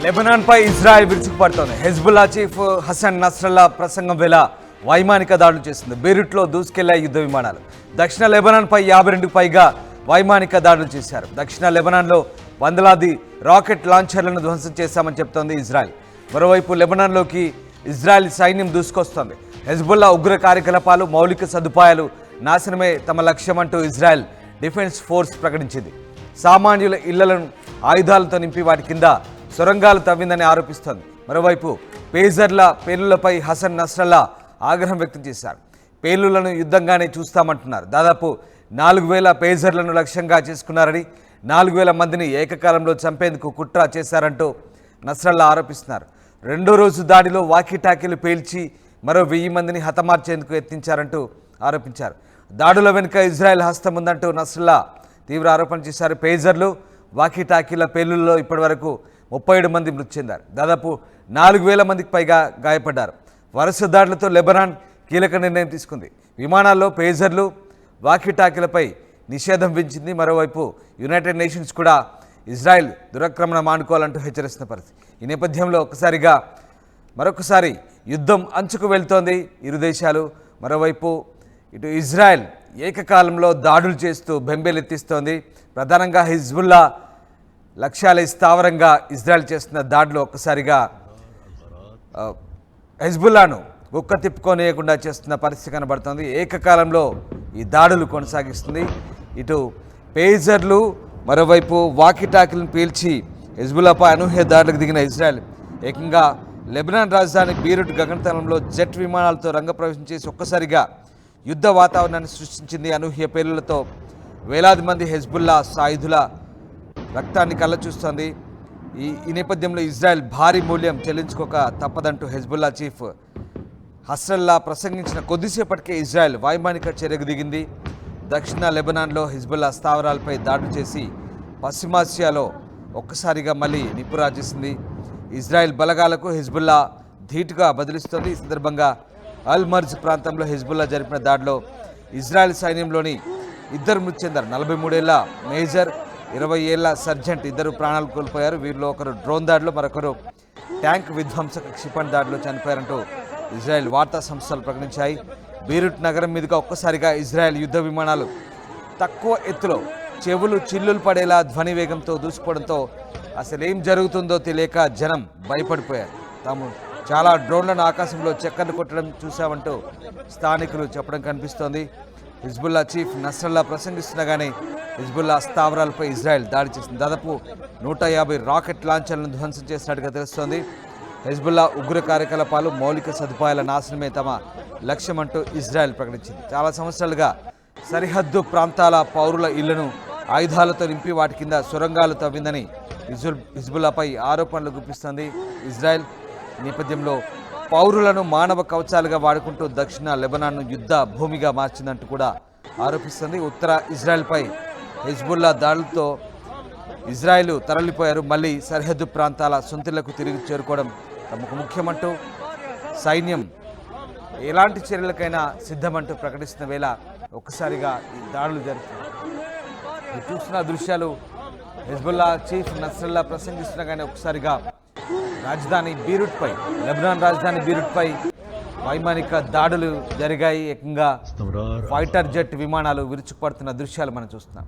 లెబనాన్పై Israel విరుచుకుపడుతోంది. Hezbollah chief Hassan Nasrallah ప్రసంగం వేళ వైమానిక దాడులు చేసింది. బీరుట్లో దూసుకెళ్లే యుద్ధ విమానాలు. దక్షిణ లెబనాన్పై 52కు పైగా వైమానిక దాడులు చేశారు. దక్షిణ లెబనాన్లో వందలాది రాకెట్ లాంచర్లను ధ్వంసం చేశామని చెబుతోంది ఇజ్రాయెల్. మరోవైపు లెబనాన్లోకి ఇజ్రాయెల్ సైన్యం దూసుకొస్తోంది. హెజ్బుల్లా ఉగ్ర కార్యకలాపాలు, మౌలిక సదుపాయాలు నాశనమే తమ లక్ష్యమంటూ ఇజ్రాయెల్ డిఫెన్స్ ఫోర్స్ ప్రకటించింది. సామాన్యుల ఇళ్లను ఆయుధాలతో నింపి వాటి కింద సొరంగాలు తవ్విందని ఆరోపిస్తోంది. మరోవైపు పేజర్ల పేలుళ్లపై హసన్ నస్రల్లా ఆగ్రహం వ్యక్తం చేశారు. పేలుళ్లను యుద్ధంగానే చూస్తామంటున్నారు. దాదాపు 4000 పేజర్లను లక్ష్యంగా చేసుకున్నారని, 4000 మందిని ఏకకాలంలో చంపేందుకు కుట్ర చేశారంటూ నస్రల్లా ఆరోపిస్తున్నారు. రెండో రోజు దాడిలో వాకీటాకీలు పేల్చి మరో 1000 మందిని హతమార్చేందుకు యత్నించారంటూ ఆరోపించారు. దాడుల వెనుక ఇజ్రాయెల్ హస్తం ఉందంటూ నస్రల్లా తీవ్ర ఆరోపణ చేశారు. పేజర్లు, వాకీటాకీల పేలుళ్లలో ఇప్పటివరకు 37 మంది మృతి చెందారు. దాదాపు 4000 మందికి పైగా గాయపడ్డారు. వరుస దాడులతో లెబనాన్ కీలక నిర్ణయం తీసుకుంది. విమానాల్లో పేజర్లు, వాకీటాకీలపై నిషేధం విధించింది. మరోవైపు యునైటెడ్ నేషన్స్ కూడా ఇజ్రాయెల్ దురాక్రమణ మానుకోవాలంటూ హెచ్చరిస్తున్న పరిస్థితి. ఈ నేపథ్యంలో మరొకసారి యుద్ధం అంచుకు వెళ్తోంది ఇరు దేశాలు. మరోవైపు ఇటు ఇజ్రాయెల్ ఏకకాలంలో దాడులు చేస్తూ బెంబేలెత్తిస్తోంది. ప్రధానంగా హిజ్బుల్లా లక్ష్యాల స్థావరంగా ఇజ్రాయెల్ చేస్తున్న దాడులు ఒక్కసారిగా హెజ్బుల్లాను గుక్క తిప్పుకోనియకుండా చేస్తున్న పరిస్థితి కనబడుతోంది. ఏకకాలంలో ఈ దాడులు కొనసాగిస్తుంది. ఇటు పేజర్లు, మరోవైపు వాకీటాకీలను పీల్చి హెజ్బుల్లాపై అనూహ్య దాడులకు దిగిన ఇజ్రాయెల్ ఏకంగా లెబనాన్ రాజధాని బీరుట్ గగనతలంలో జెట్ విమానాలతో రంగప్రవేశం చేసి ఒక్కసారిగా యుద్ధ వాతావరణాన్ని సృష్టించింది. అనూహ్య పేలుళ్లతో వేలాది మంది హెజ్బుల్లా సాయుధుల రక్తాన్ని కళ్ళచూస్తోంది. ఈ నేపథ్యంలో ఇజ్రాయెల్ భారీ మూల్యం చెల్లించుకోక తప్పదంటూ హెజ్బుల్లా చీఫ్ నస్రల్లా ప్రసంగించిన కొద్దిసేపటికే ఇజ్రాయెల్ వైమానిక చర్యకు దిగింది. దక్షిణ లెబనాన్లో హిజ్బుల్లా స్థావరాలపై దాడులు చేసి పశ్చిమాసియాలో ఒక్కసారిగా మళ్ళీ నిప్పురాజేసింది. ఇజ్రాయెల్ బలగాలకు హిజ్బుల్లా ధీటుగా బదిలిస్తోంది. ఈ సందర్భంగా అల్ మర్జ్ ప్రాంతంలో హిజ్బుల్లా జరిపిన దాడిలో ఇజ్రాయెల్ సైన్యంలోని 2 మృతి చెందారు. 43 ఏళ్ల మేజర్, 20 ఏళ్ల సర్జెంట్ ఇద్దరు ప్రాణాలు కోల్పోయారు. వీరిలో ఒకరు డ్రోన్ దాడిలో, మరొకరు ట్యాంక్ విధ్వంసక క్షిపణి దాడిలో చనిపోయారంటూ ఇజ్రాయెల్ వార్తా సంస్థలు ప్రకటించాయి. బీరుట్ నగరం మీదుగా ఒక్కసారిగా ఇజ్రాయెల్ యుద్ధ విమానాలు తక్కువ ఎత్తులో చెవులు చిల్లులు పడేలా ధ్వని వేగంతో దూసుకోవడంతో అసలు ఏం జరుగుతుందో తెలియక జనం భయపడిపోయారు. తాము చాలా డ్రోన్లను ఆకాశంలో చక్కర్లు కొట్టడం చూశామంటూ స్థానికులు చెప్పడం కనిపిస్తోంది. హిజ్బుల్లా చీఫ్ నస్రల్లా ప్రసంగిస్తుండగానే హిజ్బుల్లా స్థావరాలపై ఇజ్రాయెల్ దాడి చేసింది. దాదాపు 150 రాకెట్ లాంచర్లను ధ్వంసం చేసినట్టుగా తెలుస్తోంది. హెజ్బుల్లా ఉగ్ర కార్యకలాపాలు, మౌలిక సదుపాయాల నాశనమే తమ లక్ష్యమంటూ ఇజ్రాయెల్ ప్రకటించింది. చాలా సంవత్సరాలుగా సరిహద్దు ప్రాంతాల పౌరుల ఇళ్లను ఆయుధాలతో నింపి వాటి కింద సొరంగాలు తవ్విందని హిజ్బుల్లాపై ఆరోపణలు గుప్పిస్తోంది ఇజ్రాయెల్. ఈ నేపథ్యంలో పౌరులను మానవ కవచాలుగా వాడుకుంటూ దక్షిణ లెబనాన్ను యుద్ధ భూమిగా మార్చిందంటూ కూడా ఆరోపిస్తుంది. ఉత్తర ఇజ్రాయెల్పై హెజ్బుల్లా దాడులతో ఇజ్రాయెల్ తరలిపోయారు. మళ్ళీ సరిహద్దు ప్రాంతాల సొంతిళ్లకు తిరిగి చేరుకోవడం తమకు ముఖ్యమంటూ సైన్యం ఎలాంటి చర్యలకైనా సిద్ధమంటూ ప్రకటిస్తున్న వేళ ఒక్కసారిగా ఈ దాడులు జరుగుతున్నాయి. చూస్తున్న దృశ్యాలు హెజ్బుల్లా చీఫ్ నస్రల్లా ప్రసంగిస్తుండగానే ఒక్కసారిగా లెబనాన్ రాజధాని బీరుట్పై వైమానిక దాడులు జరిగాయి. ఏకంగా ఫైటర్ జెట్ విమానాలు విరుచుకుపడుతున్న దృశ్యాలు మనం చూస్తున్నాం.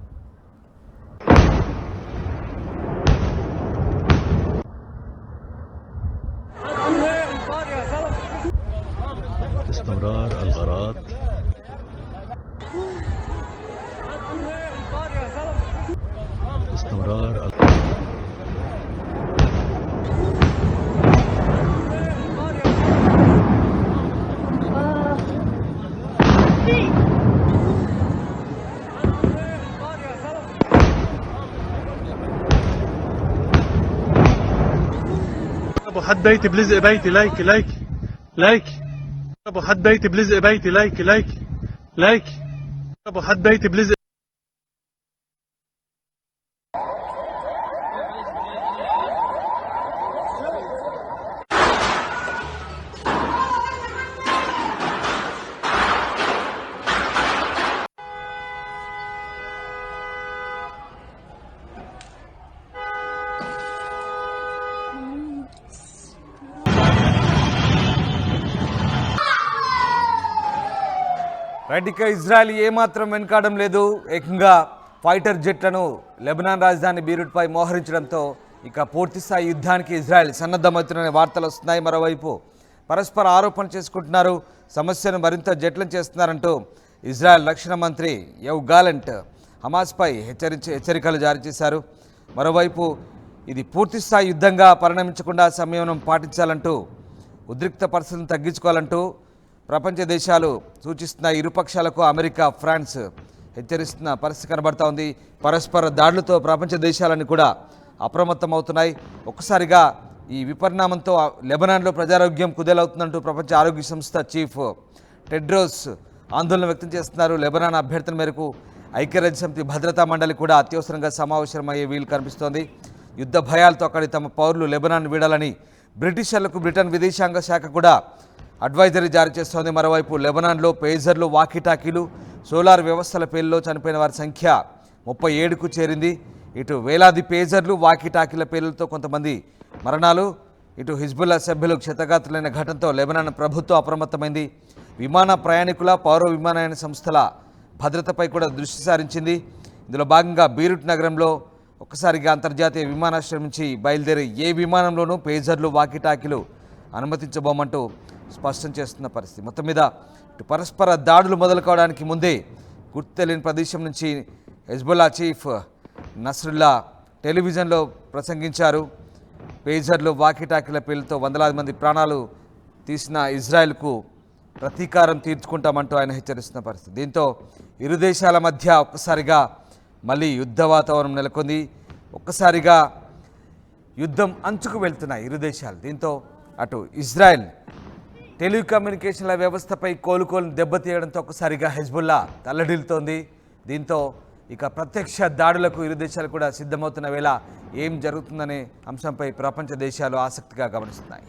ابو حد بيتي بلزق بيتي لايك ابو حد بيتي بلزق بيتي لايك ابو حد بيتي بلزق రైట్, ఇక ఇజ్రాయెల్ ఏమాత్రం వెనుకాడడం లేదు. ఏకంగా ఫైటర్ జెట్లను లెబనాన్ రాజధాని బీరుట్పై మోహరించడంతో ఇక పూర్తిస్థాయి యుద్ధానికి ఇజ్రాయెల్ సన్నద్ధమవుతున్న వార్తలు వస్తున్నాయి. మరోవైపు పరస్పర ఆరోపణలు చేసుకుంటున్నారు, సమస్యను మరింత జటిలం చేస్తున్నారంటూ ఇజ్రాయెల్ రక్షణ మంత్రి యవ్ గాలంట్ హమాస్పై హెచ్చరికలు జారీ చేశారు. మరోవైపు ఇది పూర్తిస్థాయి యుద్ధంగా పరిణమించకుండా సంయమనం పాటించాలంటూ, ఉద్రిక్త పరిస్థితులను తగ్గించుకోవాలంటూ ప్రపంచ దేశాలు సూచిస్తున్న ఇరుపక్షాలకు అమెరికా, ఫ్రాన్స్ హెచ్చరిస్తున్న పరిస్థితి కనబడతా ఉంది. పరస్పర దాడులతో ప్రపంచ దేశాలన్నీ కూడా అప్రమత్తం అవుతున్నాయి. ఒక్కసారిగా ఈ విపరిణామంతో లెబనాన్లో ప్రజారోగ్యం కుదేలవుతుందంటూ ప్రపంచ ఆరోగ్య సంస్థ చీఫ్ టెడ్రోస్ ఆందోళన వ్యక్తం చేస్తున్నారు. లెబనాన్ అభ్యర్థన మేరకు ఐక్యరాజ్యసమితి భద్రతా మండలి కూడా అత్యవసరంగా సమావేశమయ్యే వీలు కనిపిస్తోంది. యుద్ధ భయాలతో అక్కడి తమ పౌరులు లెబనాన్ వీడాలని బ్రిటిషర్లకు బ్రిటన్ విదేశాంగ శాఖ కూడా అడ్వైజరీ జారీ చేస్తోంది. మరోవైపు లెబనాన్లో పేజర్లు, వాకీటాకీలు, సోలార్ వ్యవస్థల పేర్లలో చనిపోయిన వారి సంఖ్య 37కు చేరింది. ఇటు వేలాది పేజర్లు, వాకీటాకీల పేర్లతో కొంతమంది మరణాలు, ఇటు హిజ్బుల్లా సభ్యులు క్షతగాత్రులైన ఘటనతో లెబనాన్ ప్రభుత్వం అప్రమత్తమైంది. విమాన ప్రయాణికుల, పౌర విమానయాన సంస్థల భద్రతపై కూడా దృష్టి సారించింది. ఇందులో భాగంగా బీరుట్ నగరంలో ఒక్కసారిగా అంతర్జాతీయ విమానాశ్రయం నుంచి బయలుదేరి ఏ విమానంలోనూ పేజర్లు, వాకీటాకీలు అనుమతించబోమంటూ స్పష్టం చేస్తున్న పరిస్థితి. మొత్తం మీద ఇటు పరస్పర దాడులు మొదలు కావడానికి ముందే గుర్తు తెలియని ప్రదేశం నుంచి హెజ్బుల్లా చీఫ్ నస్రుల్లా టెలివిజన్లో ప్రసంగించారు. పేజర్లు, వాకీటాకీల పేర్లతో వందలాది మంది ప్రాణాలు తీసిన ఇజ్రాయెల్కు ప్రతీకారం తీర్చుకుంటామంటూ ఆయన హెచ్చరిస్తున్న పరిస్థితి. దీంతో ఇరు దేశాల మధ్య ఒక్కసారిగా మళ్ళీ యుద్ధ వాతావరణం నెలకొంది. ఒక్కసారిగా యుద్ధం అంచుకు వెళ్తున్నాయి ఇరు దేశాలు. దీంతో అటు ఇజ్రాయెల్ టెలికమ్యూనికేషన్ల వ్యవస్థపై కోలుకోలు దెబ్బతీయడంతో ఒక్కసారిగా హెజ్బుల్లా తల్లడిల్లుతోంది. దీంతో ఇక ప్రత్యక్ష దాడులకు ఇరు దేశాలు కూడా సిద్ధమవుతున్న వేళ ఏం జరుగుతుందనే అంశంపై ప్రపంచ దేశాలు ఆసక్తిగా గమనిస్తున్నాయి.